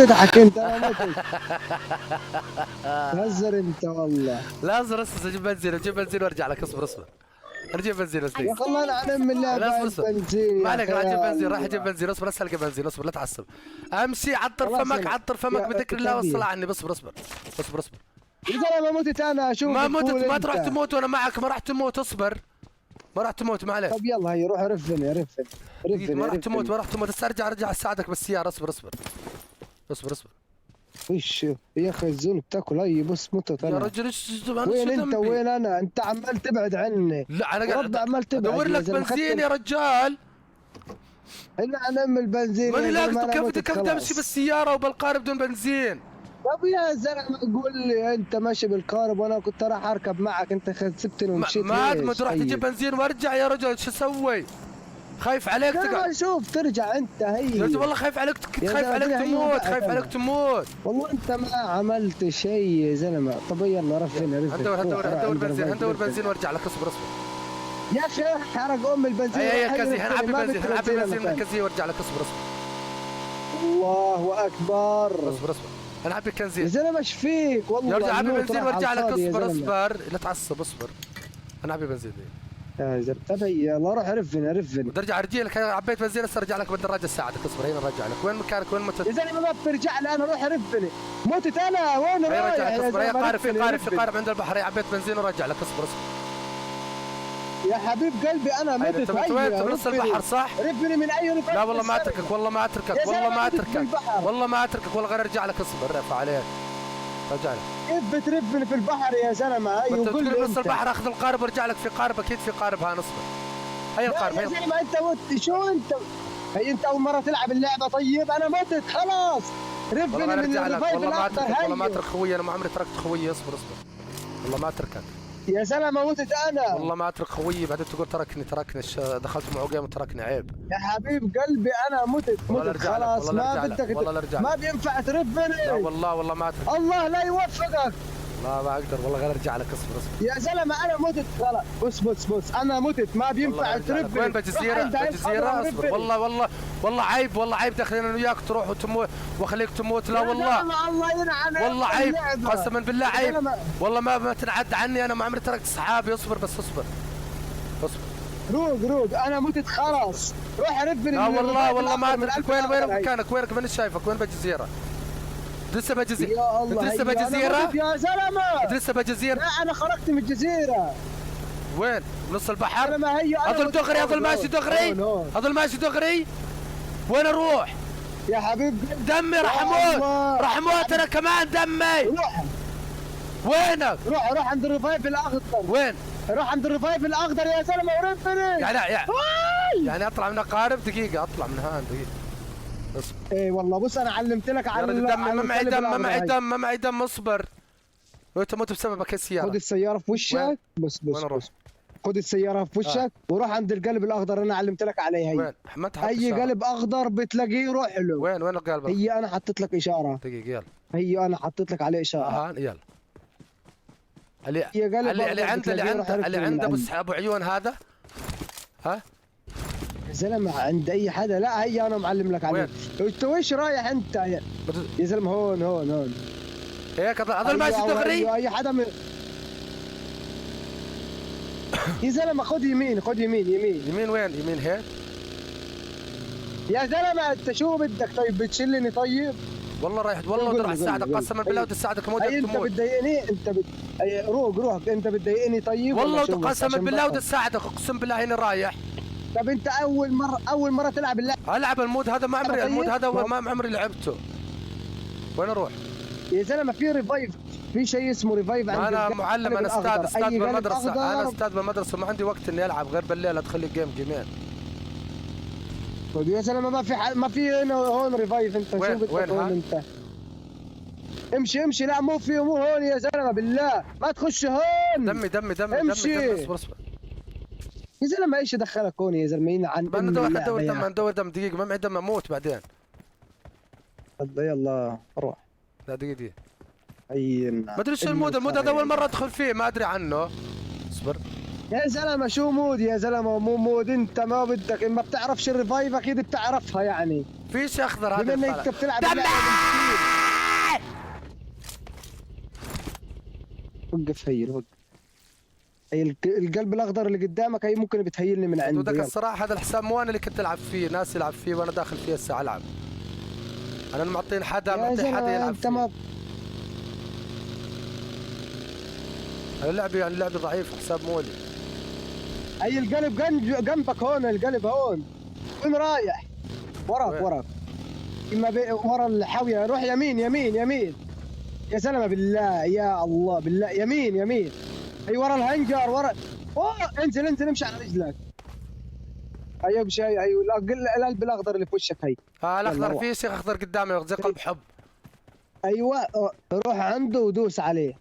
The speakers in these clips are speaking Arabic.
تضحك انت؟ انا متت. تهزر انت والله. لا اصبر اصبر اجيب بنزين اجيب بنزين وارجع لك. اصبر اصبر اجيب بنزين يا اصبر. اخي الله ينعم من لا اللعبة اصبر اصبر البنزين ما يا عليك اخي راح اجيب يا بنزين راح اجيب الله. بنزين. اصبر اسال بنزين اصبر لا تعصب. امشي عطر خلاص فمك يلا عطر فمك يا بذكر الله والصلاة كبير. عني. اصبر اصبر اصبر اصبر. يا زلمة متت انا ما اشوفك متت قول ما انت. تروح تموت وانا معك. ما راح تموت. اصبر ما راح تموت ما عليك. طب يلا هي روح رفني رفني دقيقة ما رفني راح تموت رفني. ما راح تموت. بس ارجع اساعدك بالسيارة. اصبر اصبر اصبر اصبر. وش يا اخي الزول بتاكل هي بص متت يا انا. رجل ايش انا وين شو انت ذنبي؟ وين انا؟ انت عمال تبعد عني. لا انا ورب قاعد عمال ادور تبعد يا لك زلمة بنزين يا رجال. هنا نعم البنزين ماني يا زلمة لاقط. انا كيف متت كيف تمشي خلاص. بالسيارة وبالقارب بدون بنزين؟ طب يا زلمة قول لي انت ماشي بالقارب وانا كنت راح اركب معك انت سبتني ومشيت ما ليش؟ تروح تجيب طيب بنزين وارجع يا رجل. شو اسوي؟ خايف عليك لا تقعد. ما شوف ترجع انت هي. يا رجل والله خايف عليك. كنت يا خايف زلمة عليك هي تموت. وقعت خايف أنا. عليك تموت. والله انت ما عملت شيء يا زلمة. طب يلا رفنا هندور بنزين هندور بنزين وارجع لك. اصبر اصبر. يا اخي حرق ام البنزين. هي راح كزي يرفعني، هنعبي ما بنزين بدي هنعبي بنزين مثلاً. من كزي وارجع لك. اصبر اصبر الله اكبر. اصبر اصبر. هنعبي يا كنزين. زلمة ايش فيك والله؟ يا رجل عبي النوت بنزين راح وارجع على لك. الفاضي يا اصبر زلمة. اصبر لا تعصب. اصبر هنعبي بنزين. يا زلمة طب يلا روح رفنا رفنا. بدي ارجع ارجيلك. عبيت بنزين هسه ارجع لك بالدراجه اساعدك. اصبر هنا ارجع لك. وين مكانك؟ وين متت؟ يا زلمة ما بترجع لي انا روح رفني. متت انا وين هي رايح رجع لك. يا اصبر هي زلمة؟ قارب في رفني، قارب في رفني. قارب عند البحر. هي عبيت بنزين وراجع لك. اصبر اصبر. يا حبيب قلبي انا هيدا متت. انت وين؟ هيا، بنص رفني. البحر صح؟ رفني من اي رفاق. لا والله ما اتركك والله ما اتركك يا والله زلمة ما متت في اتركك البحر. والله ما اتركك والله غير ارجع لك. اصبر رفع عليك. رجع لك. كيف بترفني في البحر يا زلمة؟ هي انت وقول تقول لي بنص انت. البحر اخذ القارب وارجع لك. في قارب اكيد في قارب. ها نصبر. هي لا القارب يا هي. زلمة انت مت شو انت؟ هي انت اول مرة تلعب اللعبة. طيب انا متت خلاص. والله رفني ما من ارجع لك. الرفايف والله ما الاخضر. اتركك والله ما هيا اترك خويي. انا ما عمري تركت خويي. اصبر اصبر. والله ما اتركك. يا زلمة متت انا. والله ما اترك خويي. بعدين تقول تركني دخلت معه جيم وتركني. عيب. يا حبيب قلبي انا متت والله متت لا ارجع لك خلاص. والله لا ما ارجع لك بدك والله لا ارجع ما لك. بينفع لا ترفني. والله ما اترك. الله لا يوفقك. ما اقدر والله غير ارجع لك. اصبر اصبر. يا زلمة انا متت خلاص. بص انا متت ما والله بينفع غير أرجع لك. ترفني. وين بجزيرة؟ بجزيرة اصبر. والله عيب. والله عيب داخلين انا وياك تروح وتموت واخليك تموت. لا والله الله يلعن والله عيب. اللعبة. قسما بالله يا عيب. زلمة. والله ما تنعد عني. انا ما عمري تركت اصحابي. اصبر بس اصبر اصبر. روق انا متت خلاص. روح رفني. لا من والله الرفايف والله ما الأخضر، من اتركك. القلب وين الأخضر. مكانك؟ وينك؟ ماني شايفك. وين بجزيرة؟ لسه بجزيرة. يا انت الله لسه هيا، أنا بجزيرة؟ متت يا زلمة. انت لسه بجزيرة؟ لا انا خرجت من الجزيرة. وين؟ بنص البحر؟ زلمة هي أنا اظل متت. دغري. اظل ماشي دغري. هون. اظل ماشي دغري. وين اروح؟ يا حبيب قلبي. دمي راح يا اموت. الله. راح اموت انا كمان. دمي. روح وينك؟ روح عند الرفايف الاخضر. وين؟ روح عند الرفايف الاخضر يا زلمة ورفني. يعني اطلع من قارب. دقيقة اطلع من هان. دقيقة اصبر. ايه والله بص انا علمت لك يا على رجل دم. ما معي الكلب دم. ما الأخضر معي هاي. دم. ما معي دم. اصبر. تموت بسببك يا خد السيارة. السيارة في وشك. وين؟ بص وين اروح؟ خد السيارة في وشك وروح عند القلب الاخضر انا علمت لك عليها. هي وين؟ ما انت حاطط اي إشارة. قلب اخضر بتلاقيه روح له. وين القلب؟ هي انا حطيت لك اشارة. دقيقة يلا. هي انا حطيت لك عليه اشارة. ها يلا. اللي هي قلب اللي أخضر عنده بتلاقيه روح اللي ركبه عنده من ابو عيون هذا. ها يا زلمة عند اي حدا. لا هي انا معلم لك عليه. انت وش رايح انت يا زلمة؟ هون هيك اظل ماشي دغري. أيوة اي حدا من يا زلمة خد يمين يمين وين؟ يمين هيك. يا زلمة انت شو بدك؟ طيب بتشلني طيب؟ والله رايح. والله قول بدي راح لي، اساعدك. قول لي. قسما بالله بدي اساعدك. موت اي انت تموت. بتضايقني. روق انت بتضايقني طيب. والله ولا شو؟ بس قسما عشان بالله بدي بفهم. اساعدك. اقسم بالله هاني رايح. طب انت اول مرة تلعب اللعبة. العب المود هذا. ما عمري طيب. المود هذا ما عمري لعبته. وين اروح؟ يا زلمة في ريفايف. في شيء اسمه ريفايف عند انا القلب معلم. انا الأخضر. استاذ أي قلب بالمدرسة. انا أخضر. استاذ بالمدرسة. ما عندي وقت اني العب غير بالليل. ادخل لي جيمين. طيب يا زلمة ما في هنا هون ريفايف. انت وين؟ شو بدك وين هون ها؟ انت؟ امشي. لا مو هون يا زلمة بالله ما تخش هون. دمي امشي. اصبر اصبر. يا زلمة ايش دخلك هون يا زلمة؟ عن ندور دم. ندور دم. دقيقة ما معي دم. اموت بعدين. يلا روح. لا دقيقة. عينا. ما ادري شو المود هذا. اول مرة ادخل فيه. ما ادري عنه. اصبر. يا زلمة شو مود يا زلمة؟ مو مود. انت ما بدك. ما بتعرفش الريفايف اكيد بتعرفها يعني. فيش اخضر هذا بما انك انت بتلعب اللعبة وقف هيل وقف. هي القلب الاخضر اللي قدامك هي ممكن بتهيلني من عندي. ودك الصراحه هذا الحساب مو انا اللي كنت العب فيه، ناس يلعب فيه وانا داخل فيه هسه العب. انا معطين حدا، معطي حدا يلعب فيه. اللعبه يعني اللعبه ضعيفه، حساب مولي. هي القلب جنبك هون، القلب هون. وين رايح؟ وراك ورا الحاويه. روح يمين يمين يمين يا زلمه بالله، يا الله بالله، يمين هي ورا الهنجر ورا. اوه انزل امشي على رجلك. هي امشي، هي القلب الاخضر اللي في وشك هي. الاخضر في شيء اخضر قدامي زي قلب حب. ايوه روح عنده ودوس عليه.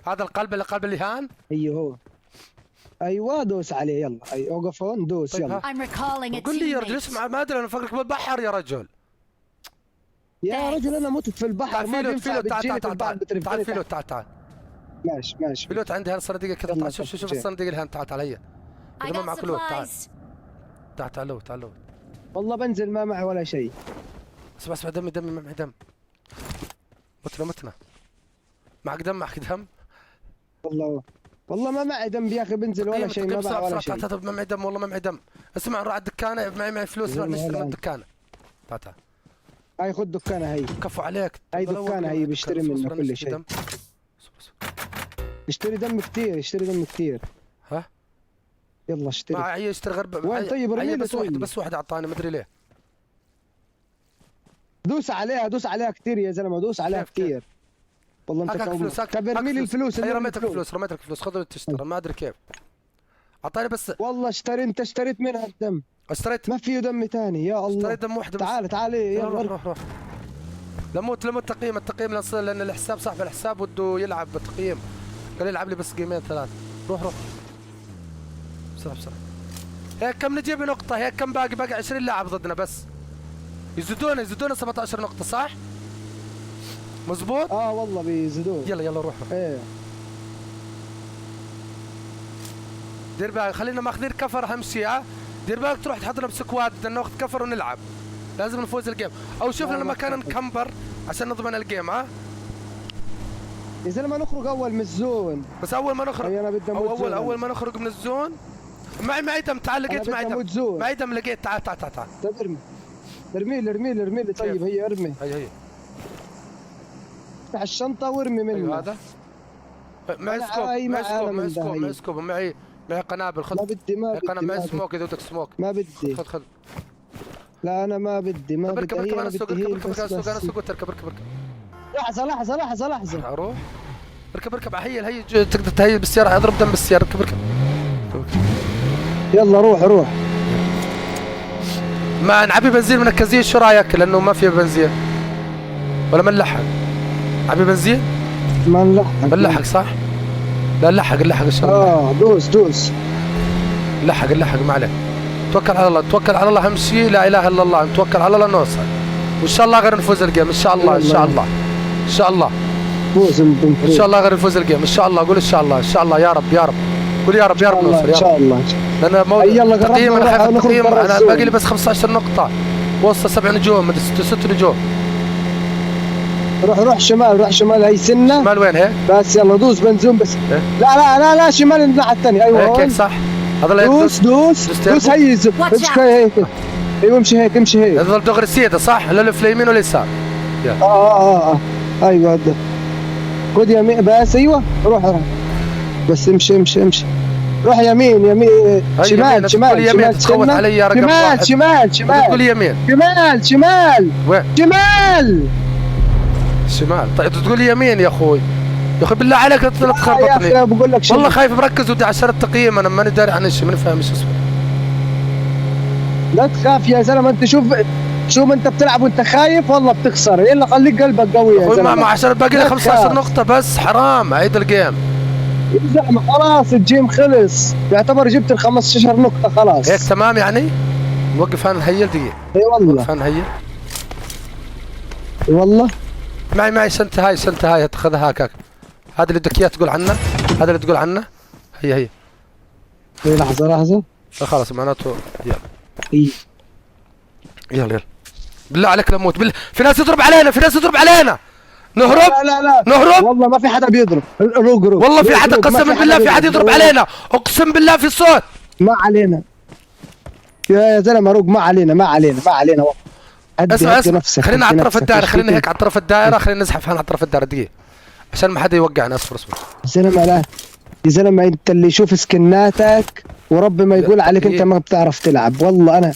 هذا القلب اللي قلب اليهان. هو ايوه دوس عليه يلا. اوقف هون دوس طيب يلا. قول لي يا رجل اسمع، ما ادري انا فكرك بالبحر يا رجل. يا رجل انا متت في البحر. ما بينفع بتجيني في البحر تعال فيلوت، تعال ماشي فيلوت عندي هالصناديق كذا. تعال شوف الصناديق الهان. تعال هي اذا ما معك لوت. تعال لوت. والله بنزل ما معي ولا شيء. اسمع دمي ما معي دم. متنا معك دم والله ما معي دم يا اخي. بنزل ولا شيء، ما معي ولا شيء. تعال ما معي دم، والله ما معي دم. اسمع نروح على الدكانه، معي فلوس نروح نشتري من الدكانه. تعال هاي خذ دكانه هي. كفو عليك. هاي دكانه هي بيشتري منها كل شيء. اشتري دم كثير. ها يلا اشتري. معي اشتري غرب. وين طيب ارمي لي بس واحد اعطاني ما ادري ليه. دوس عليها كثير يا زلمه، دوس عليها كثير. والله انت فلوس. طب ارمي لي الفلوس. هي رميتك الفلوس خذ تشتري. ما ادري كيف اعطاني بس. والله انت اشتريت منها الدم. اشتريت ما فيه دم ثاني يا الله. اشتريت دم واحده بس. تعال يلا روح. لموت التقييم لان الحساب صاحب الحساب بده يلعب بالتقييم، قال يلعب لي بس جيمين 3. روح بسرعه. هيك كم نجيب نقطه؟ هيك كم باقي 20 لاعب ضدنا بس. يزيدونا 17 نقطه صح؟ مزبوط؟ والله بيزيدون. يلا روح. ايه دير بالك، خلينا ماخذين كفر اهم شيء. دير بالك تروح تحضرنا بسكواد، بدنا ناخذ كفر ونلعب. لازم نفوز الجيم، او شوف لنا مكان نكمبر عشان نضمن الجيم. يا زلمه نخرج اول من الزون. بس اول ما نخرج اول ما نخرج من الزون. معي دم. تعال لقيت معي دم لقيت. تعال طيب ارمي لي. طيب هي ارمي. هي افتح الشنطه وارمي منه. ايوه هذا معي سكوب. معي قنابل. خذ. ما بدي معي سموك اذا بدك سموك. ما بدي. خذ. لا انا ما بدي. اركب انا السوق. اركب. لحظه. اروح. اركب. هي تقدر تهيل بالسياره. اضرب دم بالسياره. اركب. يلا روح. ما نعبي بنزين من الكازيه. شو رايك؟ لانه ما في بنزين ولا منلحق. عبي بنزين؟ ما نلحق. بنلحق صح؟ لا نلحق ان شاء الله. دوس. نلحق ما عليك. توكل على الله اهم شيء. لا اله الا الله. نتوكل على الله نوصل وان شاء الله غير نفوز الجيم ان شاء الله. فوز ان شاء الله غير نفوز الجيم ان شاء الله. قول ان شاء الله يا رب. قول يا رب نوصل ان شاء الله. لان تقييم انا خايف التقييم. انا باقي لي بس 15 نقطة وصل 7 نجوم 6 نجوم. روح شمال. هي سنة. شمال وين هيك؟ بس يلا دوس بنزون بس. لا شمال الناحية الثانية. ايوه هيك صح. هذا دوس هي هيك. ايوه امشي هيك. هذا دغري سيده صح؟ لف اليمين ولا اليسار؟ ايوه هذا. خذ يمين بس. ايوه روح بس امشي. روح يمين. شمال. تخوت علي يا رقم واحد. شمال. تقول يمين. شمال. وين؟ شمال. طيب تقول يمين يا اخوي بالله عليك لا تخربطني يا اخي. بقول لك والله خايف مركز ودي عشان التقييم. انا ماني داري عن شيء، ماني فاهم ايش اسمه. لا تخاف يا زلمه. انت شوف انت بتلعب وانت خايف والله بتخسر. يلا خليك قلبك قوي يا زلمه. ما عشان باقي لي 15 نقطة بس. حرام عيد الجيم يا زلمه. خلاص الجيم خلص. يعتبر جبت ال 15 نقطة خلاص. هيك تمام يعني. نوقف هان نهيل دقيقة. اي والله. وقف هان نهيل. اي والله. معي سنتة هاي تاخذها هاك. هذا اللي بدك اياه تقول عنه. هي. لحظة. خلاص معناته يلا إيه. يلا بالله عليك لا نموت بالله. في ناس يضرب علينا، في ناس يضرب علينا. نهرب لا لا لا نهرب. والله ما في حدا بيضرب. روق روق والله في روق حدا، روق. ما قسما بالله في حدا يضرب والله. علينا، اقسم بالله في صوت. ما علينا يا زلمه، روق ما علينا ما علينا ما علينا والله. اسمع هدي اسمع، نفسك، خلينا على هدي طرف نفسك. الدائره، خلينا هيك على طرف الدائره، خلينا نزحف هنا على طرف الدائره دقيقه عشان ما حدا يوقعنا. اصبر اصبر يا زلمه لا يا زلمه، انت اللي يشوف سكناتك ورب ما يقول عليك انت ما بتعرف تلعب. والله انا.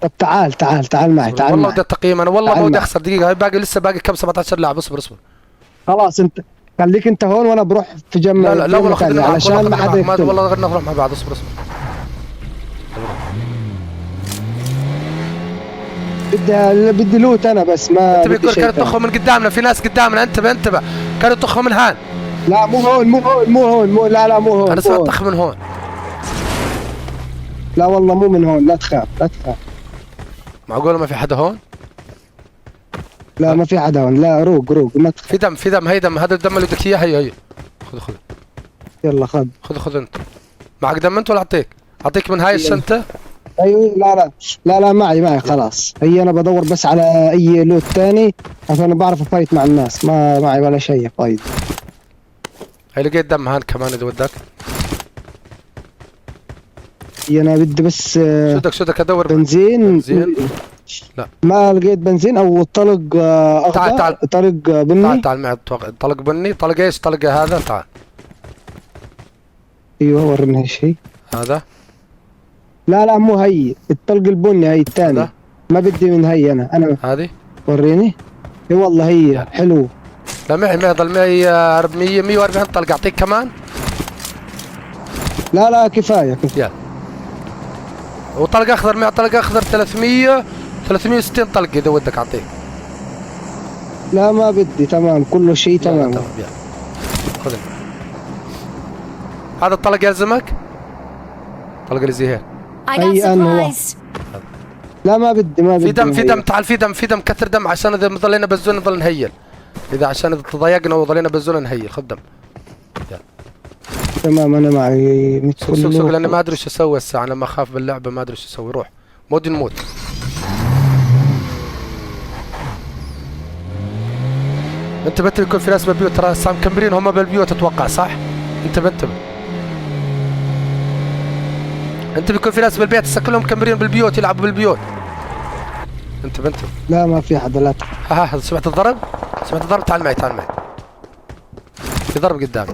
طب تعال تعال تعال معي، تعال والله معي. بدي التقييم انا، والله تعال ما بدي معي. اخسر. دقيقه هاي باقي لسه باقي كم 17 لاعب. اصبر اصبر. خلاص انت خليك انت هون وانا بروح في لا لا لا والله خذنا معك، علشان ما حدا يقتل. والله غير نروح مع بعض. اصبر اصبر. بدي لوت انا بس ما انتبه بدي يقول شيء كانت ثاني. تخهم من قدامنا، في ناس قدامنا. انتبه انتبه، كانوا تخهم من هان. لا مو هون مو هون مو هون مو لا لا مو هون انا مو سمعت هون. طخ من هون. لا والله مو من هون، لا تخاف لا تخاف. معقوله ما في حدا هون؟ لا ما في حدا هون. لا روق روق ما تخاف. في دم في دم، هي دم، هذا الدم اللي بدك اياه. هي خذ خذ يلا خذ. خذ انت. معك دم انت ولا اعطيك؟ اعطيك من هاي الشنطه. ايوه لا لا لا لا معي خلاص. هي انا بدور بس على اي لوت ثاني عشان بعرف افايت مع الناس. ما معي ولا شيء فايد. هي لقيت دم هان كمان اذا بدك. هي انا بدي بس شو بدك ادور بنزين. بنزين؟ لا. ما لقيت بنزين او طلق اخضر. تعال. طلق بني. تعال معي. طلق بني. طلق ايش؟ طلق هذا. تعال. ايوه وريني هالشيء. هذا لا لا مو هي الطلق البني، هي الثاني. هذا؟ ما بدي من هي انا هذه وريني. اي والله هي حلو. لا معي ضل معي 140 طلقه. اعطيك كمان. لا لا كفايه يلا. وطلق اخضر معي، طلق اخضر 360 طلقه اذا بدك اعطيك. لا ما بدي، تمام كله شيء تمام. تمام يلا خذ. هذا الطلق يلزمك؟ طلق اللي زي هيك. I got أي أنواع. supplies. لا ما بدي ما بدي. في دم من في هي. دم. تعال في دم في دم، كثر دم عشان اذا ضلينا بزون نضل نهيل. اذا عشان اذا تضايقنا وضلينا بزون نهيل. خذ دم. تمام انا معي سوق لاني ما ادري شو اسوي الساعه. انا ما اخاف باللعبه، ما ادري شو اسوي. روح مودي نموت. انتبه يكون في ناس بالبيوت، ترى هسه مكمرين هم بالبيوت اتوقع صح؟ انتبه انت بيكون في ناس بالبيت هسه كلهم مكمرين بالبيوت يلعبوا بالبيوت. انتبه لا ما في حدا. لا ها سمعت الضرب؟ سمعت الضرب؟ تعال معي تعال معي. في ضرب قدامي،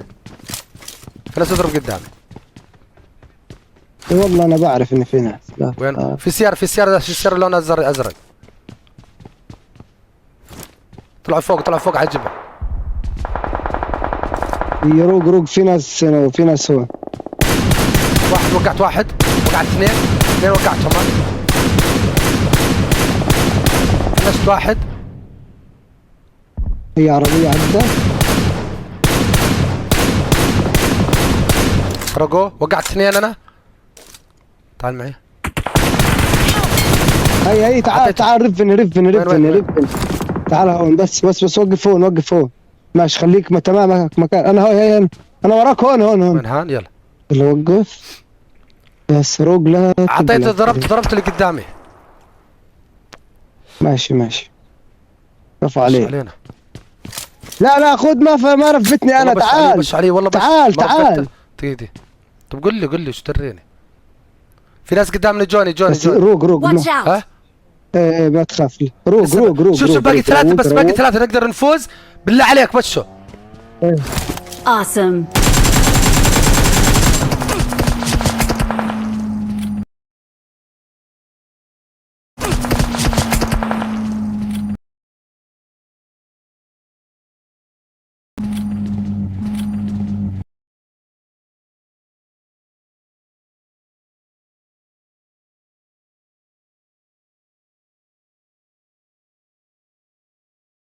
في ناس يضرب قدامي. إي والله انا بعرف ان في ناس. لا وين؟ في سيارة لونها ازرق. طلعوا فوق على الجبل. يروق روق في ناس هنا وفي ناس هون. وقعت واحد، وقعت اثنين وقعتهم. فنشت واحد. هي عربية عدة. فرقوه. وقعت اثنين انا. تعال معي. هي تعال تعال رفني وين؟ تعال هون بس وقف هون. ماشي خليك تمام مكان. انا هون انا وراك هون. وين هان؟ يلا وقف بس روق. لا اعطيته ضربت اللي قدامي. ماشي رفع عليه. علينا. لا خذ ما رفتني انا. تعال بش علي والله. تعال دقيقة. طب قل لي شو دريني. في ناس قدامنا. جوني روق Watch out. ها؟ ايه ما تخاف. روق شوف باقي ثلاثة بس، باقي ثلاثة نقدر نفوز. بالله عليك بشو. Awesome.